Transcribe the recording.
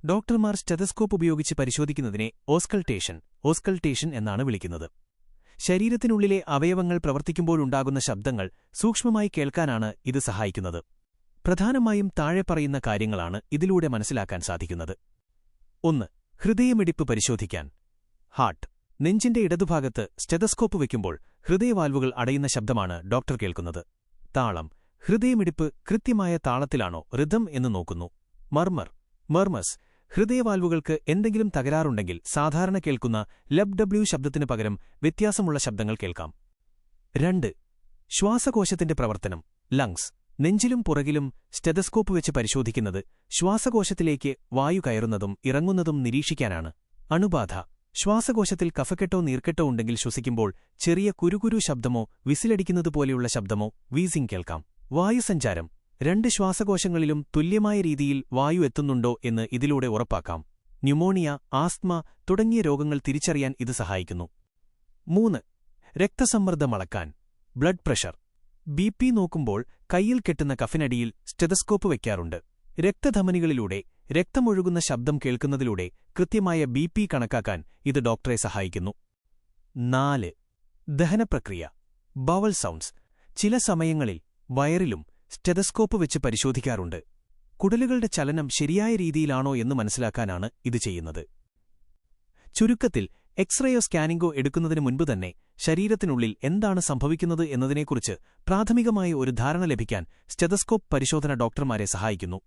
ഡോക്ടർമാർ സ്റ്റെതസ്കോപ്പ് ഉപയോഗിച്ച് പരിശോധിക്കുന്നതിനെ ഓസ്കൾട്ടേഷൻ എന്നാണ് വിളിക്കുന്നത്. ശരീരത്തിനുള്ളിലെ അവയവങ്ങൾ പ്രവർത്തിക്കുമ്പോഴുണ്ടാകുന്ന ശബ്ദങ്ങൾ സൂക്ഷ്മമായി കേൾക്കാനാണ് ഇത് സഹായിക്കുന്നത്. പ്രധാനമായും താഴെ പറയുന്ന കാര്യങ്ങളാണ് ഇതിലൂടെ മനസ്സിലാക്കാൻ സാധിക്കുന്നത്. 1. ഹൃദയമിടിപ്പ് പരിശോധിക്കാൻ. ഹാർട്ട്. നെഞ്ചിന്റെ ഇടതുഭാഗത്ത് സ്റ്റെതസ്കോപ്പ് വയ്ക്കുമ്പോൾ ഹൃദയവാൽവുകൾ അടയുന്ന ശബ്ദമാണ് ഡോക്ടർ കേൾക്കുന്നത്. താളം. ഹൃദയമിടിപ്പ് കൃത്യമായ താളത്തിലാണോ റിഥം എന്ന് നോക്കുന്നു. മർമസ്. ഹൃദയവാൽവുകൾക്ക് എന്തെങ്കിലും തകരാറുണ്ടെങ്കിൽ സാധാരണ കേൾക്കുന്ന ലബ് ശബ്ദത്തിനു പകരം വ്യത്യാസമുള്ള ശബ്ദങ്ങൾ കേൾക്കാം. 2. ശ്വാസകോശത്തിന്റെ പ്രവർത്തനം. ലങ്സ്. നെഞ്ചിലും പുറകിലും സ്റ്റെതസ്കോപ്പ് വെച്ച് പരിശോധിക്കുന്നത് ശ്വാസകോശത്തിലേക്ക് വായു കയറുന്നതും ഇറങ്ങുന്നതും നിരീക്ഷിക്കാനാണ്. അണുബാധ. ശ്വാസകോശത്തിൽ കഫക്കെട്ടോ നീർക്കെട്ടോ ഉണ്ടെങ്കിൽ ശ്വസിക്കുമ്പോൾ ചെറിയ കുരുകുരു ശബ്ദമോ വിസിലടിക്കുന്നതുപോലെയുള്ള ശബ്ദമോ വീസിംഗ് കേൾക്കാം. വായുസഞ്ചാരം. 2 ശ്വാസകോശങ്ങളിലും തുല്യമായ രീതിയിൽ വായു എത്തുന്നുണ്ടോ എന്ന് ഇതിലൂടെ ഉറപ്പാക്കാം. ന്യൂമോണിയ, ആസ്ത്മ തുടങ്ങിയ രോഗങ്ങൾ തിരിച്ചറിയാൻ ഇത് സഹായിക്കുന്നു. 3. രക്തസമ്മർദ്ദം അളക്കാൻ. Blood pressure. BP നോക്കുമ്പോൾ കൈയിൽ കെട്ടുന്ന കഫിനടിയിൽ സ്റ്റെതസ്കോപ്പ് വയ്ക്കാറുണ്ട്. രക്തധമനികളിലൂടെ രക്തമൊഴുകുന്ന ശബ്ദം കേൾക്കുന്നതിലൂടെ കൃത്യമായ BP കണക്കാക്കാൻ ഇത് ഡോക്ടറെ സഹായിക്കുന്നു. 4. ദഹനപ്രക്രിയ. Bowel sounds. ചില സമയങ്ങളിൽ വയറിലും സ്റ്റെതസ്കോപ്പ് വെച്ച് പരിശോധിക്കാറുണ്ട്. കുടലുകളുടെ ചലനം ശരിയായ രീതിയിലാണോ എന്ന് മനസ്സിലാക്കാനാണ് ഇത് ചെയ്യുന്നത്. ചുരുക്കത്തിൽ എക്സ്റേയോ സ്കാനിംഗോ എടുക്കുന്നതിന് മുൻപ് തന്നെ ശരീരത്തിനുള്ളിൽ എന്താണ് സംഭവിക്കുന്നത് എന്നതിനെക്കുറിച്ച് പ്രാഥമികമായ ഒരു ധാരണ ലഭിക്കാൻ സ്റ്റെതസ്കോപ്പ് പരിശോധന ഡോക്ടർമാരെ സഹായിക്കുന്നു.